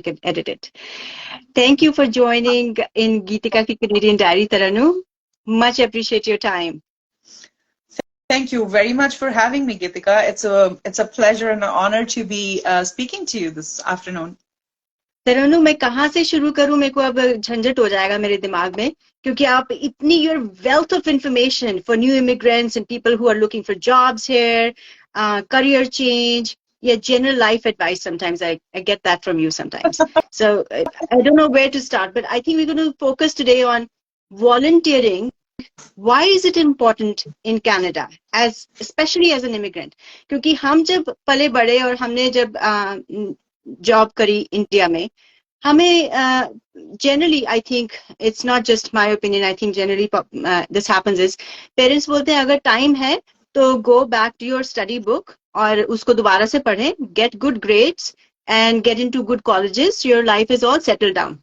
can edit it. Thank you for joining in Geetika ki Canadian Diary, Taranum. Much appreciate your time. Thank you very much for having me, Geetika. It's a pleasure and an honor to be speaking to you this afternoon. तरन्नुम, मैं कहाँ से शुरू करूँ? मेरे को अब झंझट हो जाएगा मेरे दिमाग में, क्योंकि आप इतनी your wealth of information for new immigrants and people who are looking for jobs here, career change, yeah, general life advice. Sometimes I get that from you sometimes. So I don't know where to start, but I think we're going to focus today on volunteering. Why is it important in Canada, especially as an immigrant? क्योंकि हम जब पले बड़े और हमने जब job करी India में, हमें generally, I think it's not just my opinion, I think generally this happens is parents बोलते हैं अगर time है तो go back to your study book और उसको दोबारा से पढ़ें, get good grades and get into good colleges, your life is all settled down.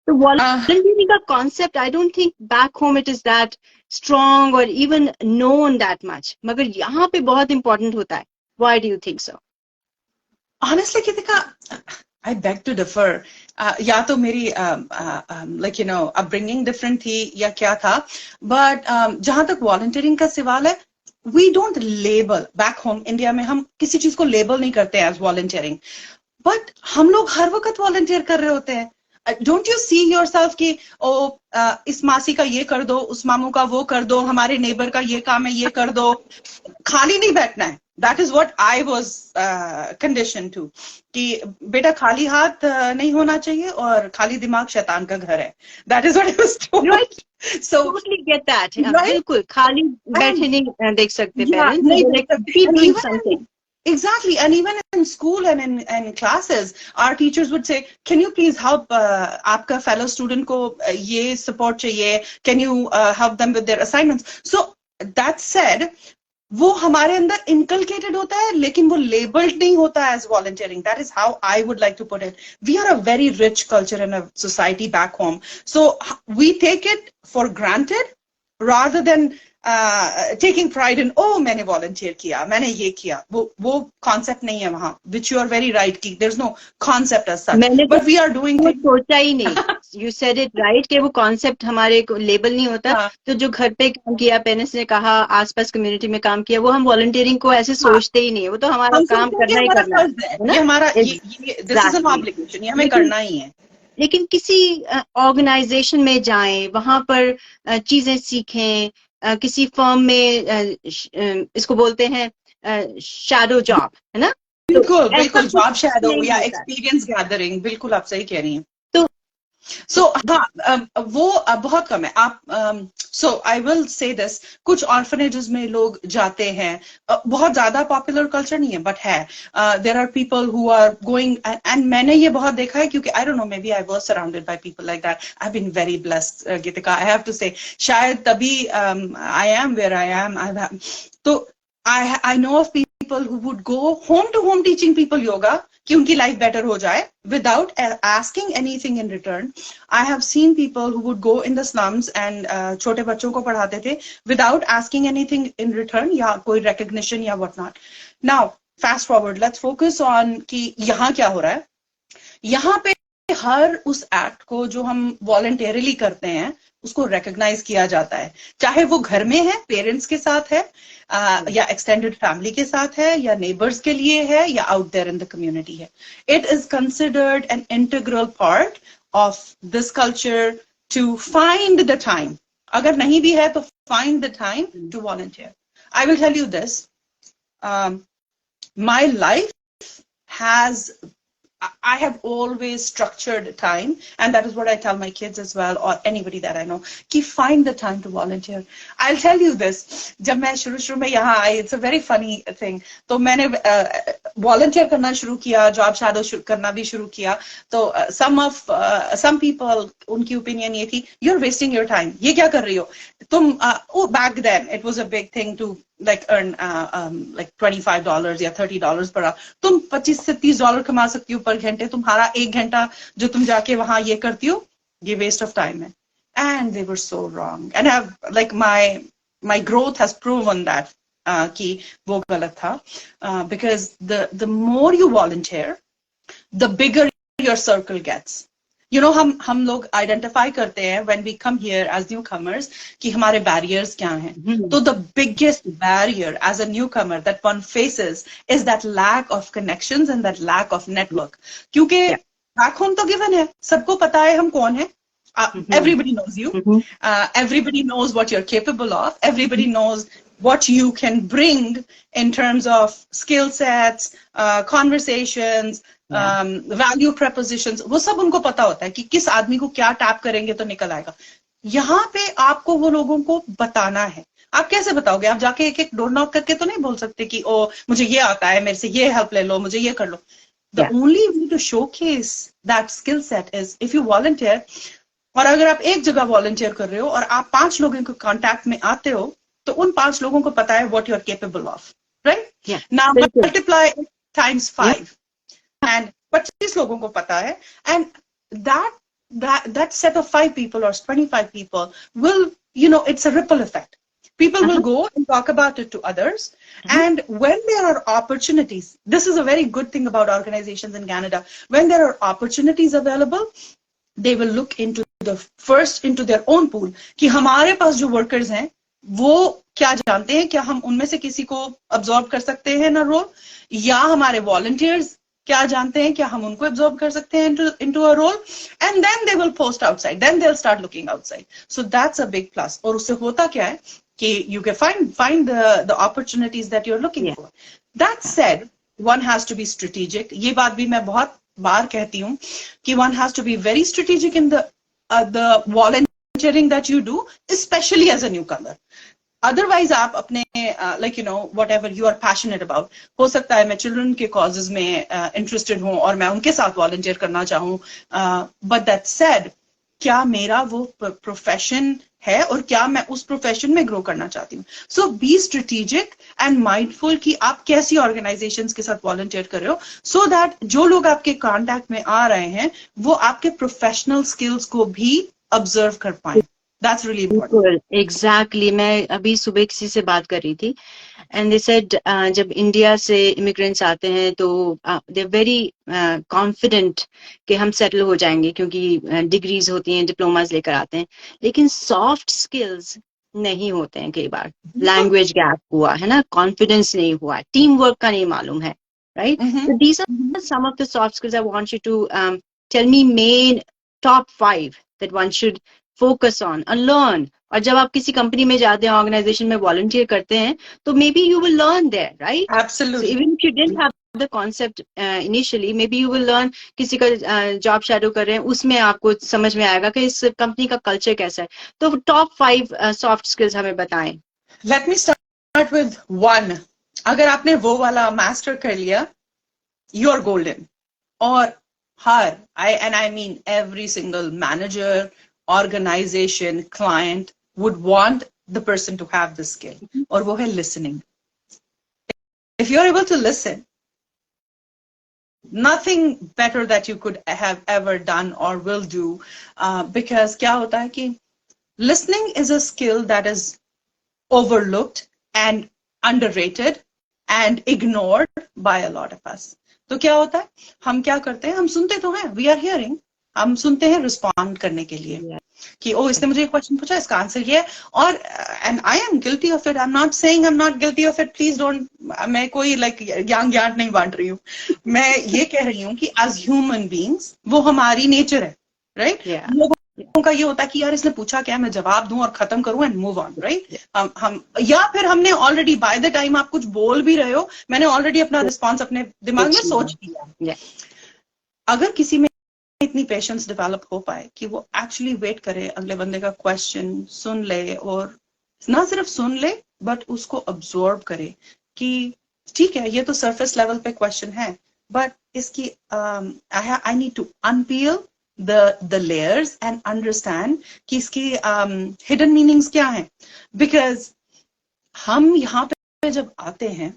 So volunteering का concept, I don't think back home it is that strong or even known that much. मगर यहाँ पे बहुत important होता है. Why do you think so? Honestly, Geetika, I beg to differ. या तो मेरी like upbringing different थी या क्या था, but जहाँ तक volunteering का सवाल है, we don't label back home India में, हम किसी चीज को label नहीं करते as volunteering, but हम लोग हर वक्त volunteer कर रहे होते हैं. Don't you see yourself कि इस मासी का ये कर दो, उस मामू का वो कर दो, हमारे नेबर का ये काम है ये कर दो, खाली नहीं बैठना है. That is what I was conditioned to. कि बेटा खाली हाथ नहीं होना चाहिए और खाली दिमाग शैतान का घर है. That is what I was told. Right. So totally get that. Right? बिल्कुल खाली बैठे नहीं देख सकते parents. नहीं Like, keep doing something. Exactly, and even in school and in classes, our teachers would say, "Can you please help आपका fellow student को ये support चाहिए? Can you help them with their assignments?" So that said, वो हमारे अंदर inculcated होता है, लेकिन वो labeled नहीं होता as volunteering. That is how I would like to put it. We are a very rich culture in a society back home, so we take it for granted rather than taking pride in मैंने volunteer किया, मैंने ये किया. वो concept नहीं है वहाँ, which you are very right कि there's no concept as such. But we are doing things. सोचा ही नहीं. You said it right कि वो concept हमारे को label नहीं होता. तो जो घर पे काम किया, parents ने कहा, आसपास community में काम किया, वो हम volunteering को ऐसे सोचते ही नहीं है. वो तो हमारा काम करना ही करना है. ये हमारा this is an obligation, ये हमें करना ही है. लेकिन किसी ऑर्गेनाइजेशन में जाएं, वहां पर चीजें सीखें, किसी फर्म में इसको बोलते हैं शैडो जॉब, है ना? बिल्कुल बिल्कुल जॉब शैडो या एक्सपीरियंस गैदरिंग, बिल्कुल आप सही कह रही हैं. So हाँ, वो बहुत कम है. आप so I will say this, कुछ orphanages में लोग जाते हैं, बहुत ज़्यादा popular culture नहीं है, but है. There are people who are going, and मैंने ये बहुत देखा है, क्योंकि I don't know, maybe I was surrounded by people like that. I've been very blessed, Geetika. I have to say, शायद तभी I am where I am. तो I know of people who would go home to home teaching people yoga कि उनकी life better हो जाए without asking anything in return. I have seen people who would go in the slums and छोटे बच्चों को पढ़ाते थे without asking anything in return या कोई recognition या what not. Now fast forward, let's focus on कि यहाँ क्या हो रहा है. यहाँ पे हर उस एक्ट को जो हम voluntarily करते हैं उसको recognize किया जाता है, चाहे वो घर में है, पेरेंट्स के साथ है, या extended family के साथ है, या neighbors के लिए है, या out there in the community है. It is considered an integral part of this culture to find the time. अगर नहीं भी है तो find the time to volunteer. I will tell you this. My life has, I have always structured time, and that is what I tell my kids as well, or anybody that I know, कि find the time to volunteer. I'll tell you this, जब मैं शुरू में यहाँ आई, it's a very funny thing. तो मैंने volunteer करना शुरू किया, job shadow करना भी शुरू किया. तो some people, उनकी opinion ये थी, you're wasting your time. ये क्या कर रही हो? तुम back then it was a big thing to like earn like $25 या $30 per hour. तुम $25 से $30 कमा सकती हो पर घंटे. तुम्हारा एक घंटा जो तुम जाके वहाँ ये करती हो, ये waste of time है. And they were so wrong. And I've like my growth has proven that कि वो गलत था. Because the more you volunteer, the bigger your circle gets. हम लोग आइडेंटिफाई करते हैं when we come here as newcomers कि हमारे बैरियर्स क्या हैं. तो the biggest barrier as a newcomer that one faces is that lack of connections and that lack of network. क्योंकि back home तो given है, सबको पता है हम कौन है. Everybody knows you. Everybody knows what you're capable of. Everybody knows what you can bring in terms of skill sets, conversations, value propositions. वो सब उनको पता होता है कि किस आदमी को क्या टैप करेंगे तो निकल आएगा. यहाँ पे आपको वो लोगों को बताना है. आप कैसे बताओगे? आप जाके एक एक डोर नॉक करके तो नहीं बोल सकते कि ओ मुझे ये आता है, मेरे से ये हेल्प ले लो, मुझे ये कर लो. The only way to showcase that skill set is if you volunteer. और अगर आप एक जगह वॉलंटियर कर रहे हो और आप 5 लोगों के कांटेक्ट में आते हो तो उन 5 लोगों को पता है what you are capable of, right? Now multiply times 5 and 25 लोगों को पता है and that set of 5 people or 25 people will, it's a ripple effect. People will go and talk about it to others. And when there are opportunities, this is a very good thing about organizations in Canada. When there are opportunities available, they will look into their own pool कि हमारे पास जो workers हैं वो क्या जानते हैं, क्या हम उनमें से किसी को absorb कर सकते हैं ना role, या हमारे volunteers क्या जानते हैं, क्या हम उनको absorb कर सकते हैं into a role, and then they will post outside, then they'll start looking outside. So that's a big plus. और उससे होता क्या है कि you can find the opportunities that you're looking for. That said, one has to be strategic. ये बात भी मैं बहुत बार कहती हूँ कि one has to be very strategic in the volunteering that you do, especially as a newcomer. Otherwise आप अपने whatever you are passionate about, हो सकता है मैं children के causes में interested हूँ और मैं उनके साथ volunteer करना चाहूँ, but that said, क्या मेरा वो प्रोफेशन है और क्या मैं उस प्रोफेशन में ग्रो करना चाहती हूँ. सो बी स्ट्रेटेजिक एंड माइंडफुल कि आप कैसी ऑर्गेनाइजेशंस के साथ वॉलंटियर कर रहे हो, सो दैट जो लोग आपके कांटेक्ट में आ रहे हैं वो आपके प्रोफेशनल स्किल्स को भी ऑब्जर्व कर पाए. That's really important. Exactly. मैं अभी सुबह किसी से बात कर रही थी and they said जब इंडिया से इमिग्रेंट्स आते हैं तो they're very confident कि हम सेटल हो जाएंगे क्योंकि डिग्रीज होती हैं, डिप्लोमास लेकर आते हैं, लेकिन सॉफ्ट स्किल्स नहीं होते हैं. कई बार लैंग्वेज गैप हुआ है ना, कॉन्फिडेंस नहीं हुआ, टीम वर्क का नहीं मालूम है, right? So these are some of the soft skills I want you to tell me main top 5 that one should focus on and learn. और जब आप किसी कंपनी में जाते हैं, ऑर्गेनाइजेशन में वॉलंटियर करते हैं, तो maybe you will learn there, right? Absolutely. So even if you didn't have the concept initially, maybe you will learn. किसी का जॉब शैडो कर रहे हैं, उसमें आपको समझ में आएगा कि इस कंपनी का कल्चर कैसा है. तो टॉप 5 सॉफ्ट स्किल्स हमें बताएं. Let me start with 1. अगर आपने वो वाला मास्टर कर लिया, you are golden. और I mean every single manager, organization, client would want the person to have this skill. और वो है listening. If you're able to listen, nothing better that you could have ever done or will do, because क्या होता है कि listening is a skill that is overlooked and underrated and ignored by a lot of us. तो क्या होता है, हम क्या करते हैं, हम सुनते तो हैं, we are hearing, हम सुनते हैं रिस्पॉन्ड करने के लिए कि ओ इसने मुझे एक क्वेश्चन पूछा, इसका आंसर ये है. और and I am guilty of it. I am not saying I am not guilty of it. Please don't, मैं कोई ज्ञान नहीं बांट रही हूँ. मैं ये कह रही हूँ कि एज ह्यूमन बीइंग्स वो हमारी नेचर है, राइट? लोगों का ये होता है कि यार इसने पूछा क्या, मैं जवाब दूं और खत्म करूं एंड मूव ऑन, राइट? हम या फिर हमने ऑलरेडी बाय द टाइम आप कुछ बोल भी रहे हो, मैंने ऑलरेडी अपना रिस्पॉन्स अपने दिमाग में सोच लिया. अगर किसी में इतनी पेशेंस डेवलप हो पाए कि वो एक्चुअली वेट करे, अगले बंदे का क्वेश्चन सुन ले, और ना सिर्फ सुन ले बट उसको अब्सॉर्ब करे कि ठीक है ये तो सरफेस लेवल पे क्वेश्चन है, बट इसकी I need to unpeel the layers and understand कि इसकी hidden meanings क्या हैं. Because हम यहाँ पे जब आते हैं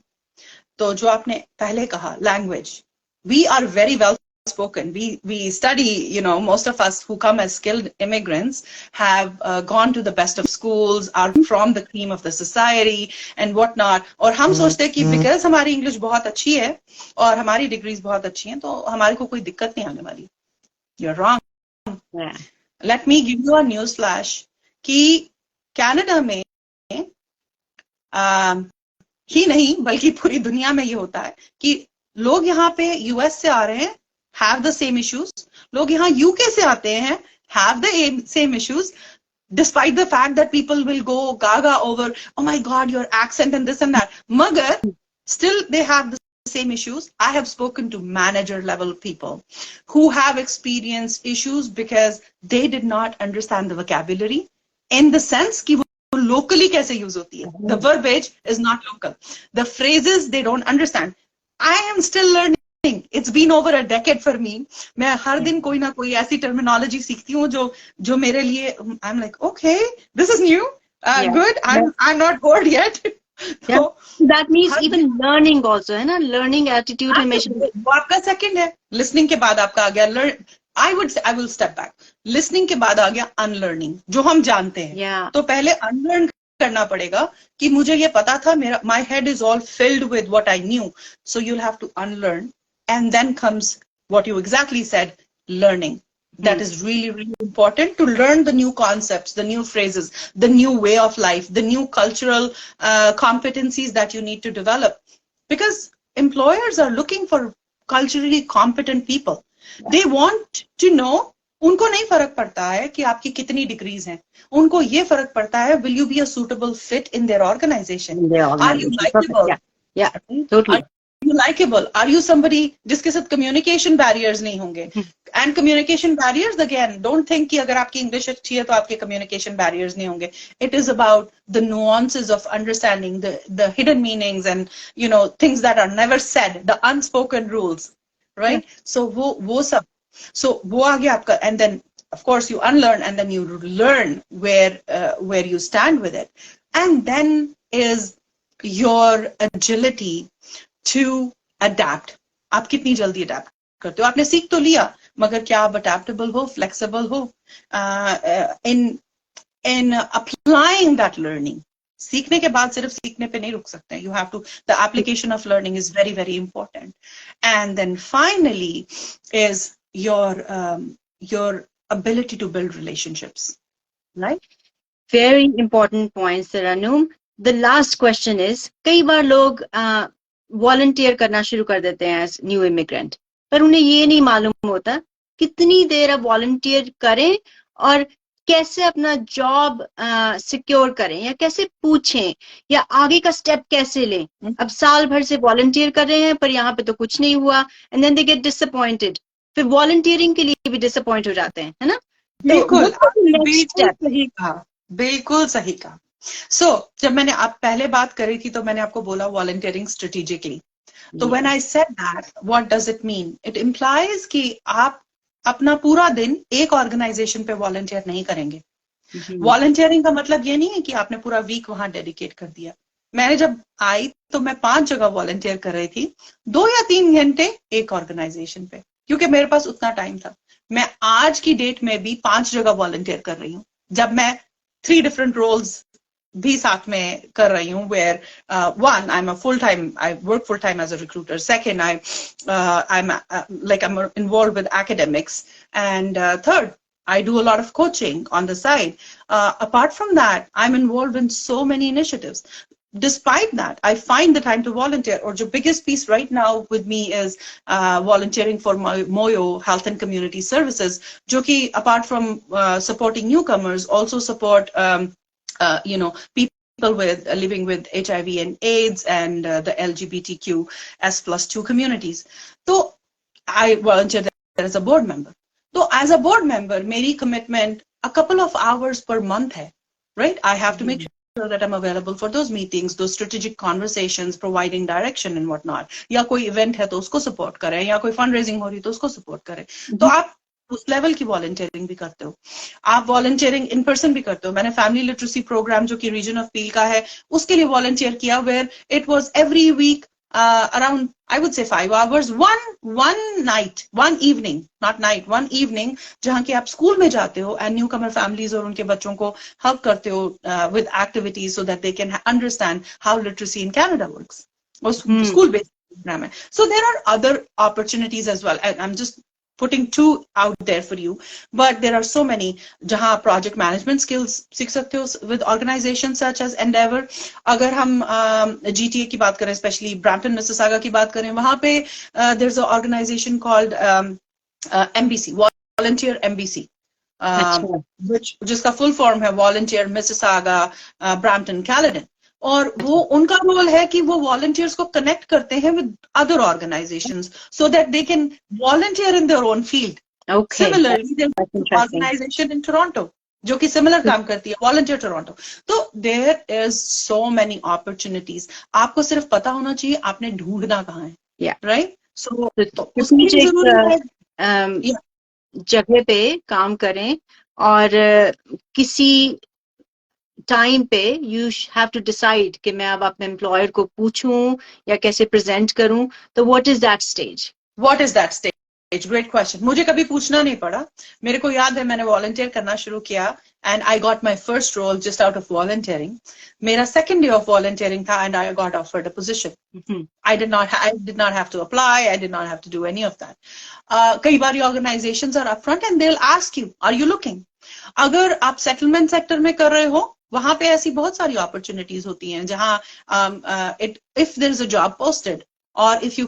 तो जो आपने पहले कहा, language, we are very well spoken. We study, most of us who come as skilled immigrants have gone to the best of schools, are from the cream of the society and whatnot. और हम सोचते हैं कि because हमारी English बहुत अच्छी है और हमारी डिग्रीज बहुत अच्छी हैं तो हमारे को कोई दिक्कत नहीं आने वाली. you're wrong. Yeah. Let me give you a news flash कि कनाडा में ही नहीं बल्कि पूरी दुनिया में ये होता है कि लोग यहाँ पे यूएस से आ रहे हैं, have the same issues. लोग यहाँ यूके से आते हैं, have the same issues. Despite the fact that people will go gaga over, oh my God, your accent and this and that. Magar, still they have the same issues. I have spoken to manager level people who have experienced issues because they did not understand the vocabulary in the sense कि वो locally कैसे use होती है. The verbiage is not local. The phrases they don't understand. I am still learning. It's been over a decade for me. मैं हर दिन कोई ना कोई ऐसी terminology सीखती हूँ जो मेरे लिए I'm like, okay, this is new, good. I'm not bored yet. So that means even learning also है ना, learning attitude हमेशा. वो आपका second है. Listening के बाद आपका आ गया I will step back. Listening के बाद आ गया unlearning, जो हम जानते हैं. तो पहले unlearn करना पड़ेगा कि मुझे ये पता था, my head is all filled with what I knew. So you'll have to unlearn. And then comes what you exactly said, learning. That is really, really important to learn the new concepts, the new phrases, the new way of life, the new cultural competencies that you need to develop. Because employers are looking for culturally competent people. They want to know, उनको नहीं फर्क पड़ता है कि आपकी कितनी degrees हैं. उनको ये फर्क पड़ता है, will you be a suitable fit in their organization? Are you likable? Yeah, totally. Are you likable? Are you somebody जिसके साथ communication barriers नहीं होंगे? And communication barriers, again, don't think कि अगर आपकी English अच्छी है तो आपके communication barriers नहीं होंगे. It is about the nuances of understanding the hidden meanings and things that are never said, the unspoken rules, right? So वो सब, so वो आ गया आपका, and then of course you unlearn and then you learn where you stand with it, and then is your agility to adapt. आप कितनी जल्दी adapt करते हो? आपने सीख तो लिया, मगर क्या आप adaptable हो, flexible हो in applying that learning? सीखने के बाद सिर्फ सीखने पे नहीं रुक सकते. You have to, the application of learning is very, very important. And then finally is your ability to build relationships. Right? Very important points, Taranum. The last question is, कई बार लोग वॉलंटियर करना शुरू कर देते हैं एज न्यू इमिग्रेंट, पर उन्हें ये नहीं मालूम होता कितनी देर अब वॉलंटियर करें और कैसे अपना जॉब सिक्योर करें, या कैसे पूछें, या आगे का स्टेप कैसे लें. अब साल भर से वॉलंटियर कर रहे हैं पर यहाँ पे तो कुछ नहीं हुआ, and then they get disappointed. फिर वॉलंटियरिंग के लिए भी डिसअपॉइंट हो जाते हैं, है ना? बिल्कुल सही कहा, बिल्कुल सही कहा. So, जब मैंने आप पहले बात करी थी तो मैंने आपको बोला volunteering strategically. तो when I said that, what does it mean? It implies कि आप अपना पूरा दिन एक ऑर्गेनाइजेशन पे वॉलंटियर नहीं करेंगे. वॉलंटियरिंग का मतलब ये नहीं है कि आपने पूरा वीक वहां डेडिकेट कर दिया. मैंने जब आई तो मैं 5 जगह वॉलंटियर कर रही थी, 2 या 3 घंटे एक ऑर्गेनाइजेशन पे, क्योंकि मेरे पास उतना टाइम था. मैं आज की डेट में भी 5 जगह वॉलंटियर कर रही हूँ, जब मैं 3 डिफरेंट रोल्स भी साथ में कर रही हूँ, where one, I'm I work full time as a recruiter. Second, I'm involved with academics, and third, I do a lot of coaching on the side. Apart from that, I'm involved in so many initiatives. Despite that, I find the time to volunteer. Or the biggest piece right now with me is volunteering for Moyo Health and Community Services, जो कि apart from supporting newcomers, also support people living with HIV and AIDS and the LGBTQ+2 communities. So I volunteer there as a board member. So as a board member, मेरी commitment a couple of hours per month है, right? I have to make sure that I'm available for those meetings, those strategic conversations, providing direction and whatnot. या कोई event है तो उसको support करें, या कोई fundraising हो रही तो उसको support करें. तो आप उस लेवल की वॉलंटियरिंग भी करते हो. आप वॉलंटियरिंग इन पर्सन भी करते हो. मैंने फैमिली लिटरेसी प्रोग्राम जो कि रीजन ऑफ पील का है, उसके लिए वॉलंटियर किया, where it was every week around, I would say 5 hours, one evening, not night, one evening, जहाँ कि आप स्कूल में जाते हो and newcomer families और उनके बच्चों को help करते हो with activities so that they can understand how literacy in Canada works. वो school based program है. So there are other opportunities as well, and I'm just putting two out there for you, but there are so many जहाँ project management skills सीख सकते हो with organizations such as Endeavor. अगर हम GTA की बात करें, especially Brampton Mississauga की बात करें, वहाँ पे there's an organization called MBC, Volunteer MBC, जिसका full form है Volunteer Mississauga Brampton Caledon. और वो उनका रोल है कि वो वॉलंटियर्स को कनेक्ट करते हैं with other organisations so that they can volunteer in their own field. Similarly organisation in Toronto जो कि सिमिलर काम करती है, वॉलंटियर टोरंटो. तो there is so many opportunities. आपको सिर्फ पता होना चाहिए आपने ढूंढना कहाँ है, राइट? सो उसकी जरूरत है जगह पे काम करें और किसी टाइम पे यू हैव टू डिसाइड कि मैं अब अपने एम्प्लॉयर को पूछूं या कैसे प्रेजेंट करूं. तो what is that stage? Great question. मुझे कभी पूछना नहीं पड़ा. मेरे को याद है मैंने वॉलंटियर करना शुरू किया and I got my first role just out of volunteering. मेरा सेकंड डे ऑफ वॉलंटियरिंग था and I got offered a position. I did not have to apply. I did not have to do any of that. कई बार organizations are upfront and they'll ask you, are you looking? अगर आप settlement sector में कर रहे हो, वहां पे ऐसी बहुत सारी अपॉर्चुनिटीज होती हैं जहां if there is a job posted और इफ यू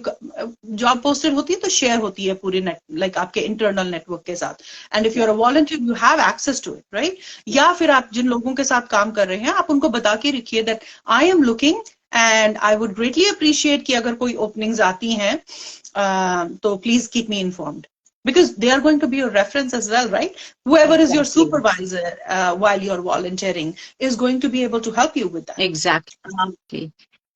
जॉब पोस्टेड होती है तो शेयर होती है पूरे लाइक आपके इंटरनल नेटवर्क के साथ. And if you are a volunteer you have access to it, right? या फिर आप जिन लोगों के साथ काम कर रहे हैं आप उनको बता के रखिए that I am looking and I would greatly appreciate कि अगर कोई ओपनिंग्स आती हैं तो please keep me informed. Because they are going to be your reference as well, right? Whoever is your supervisor while you're volunteering is going to be able to help you with that. Exactly.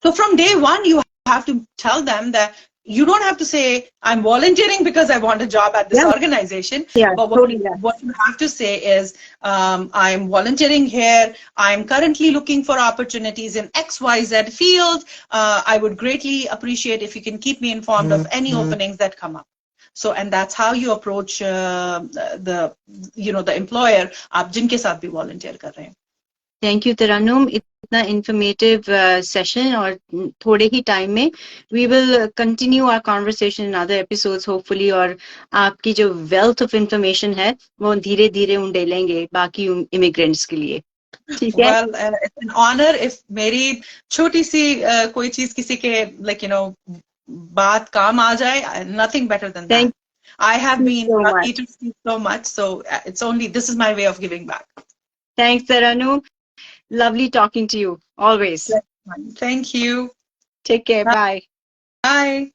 So from day one, you have to tell them that you don't have to say, I'm volunteering because I want a job at this organization. Yeah, but what you have to say is, I'm volunteering here. I'm currently looking for opportunities in XYZ field. I would greatly appreciate if you can keep me informed of any openings that come up. So, and that's how you approach the employer आप जिनके साथ भी volunteer कर रहे हैं. Thank you, Taranum. इतना informative session और थोड़े ही time में we will continue our conversation in other episodes hopefully. और आपकी जो wealth of information है वो धीरे धीरे उंडेलेंगे बाकी immigrants के लिए. ठीक है? Well, it's an honor if मेरी छोटी सी कोई चीज किसी के बात काम आ जाए. Nothing better than that. I have been lucky to see so much, so it's only this is my way of giving back. Thanks, Taranum. Lovely talking to you always. Thank you. Take care. Bye. Bye.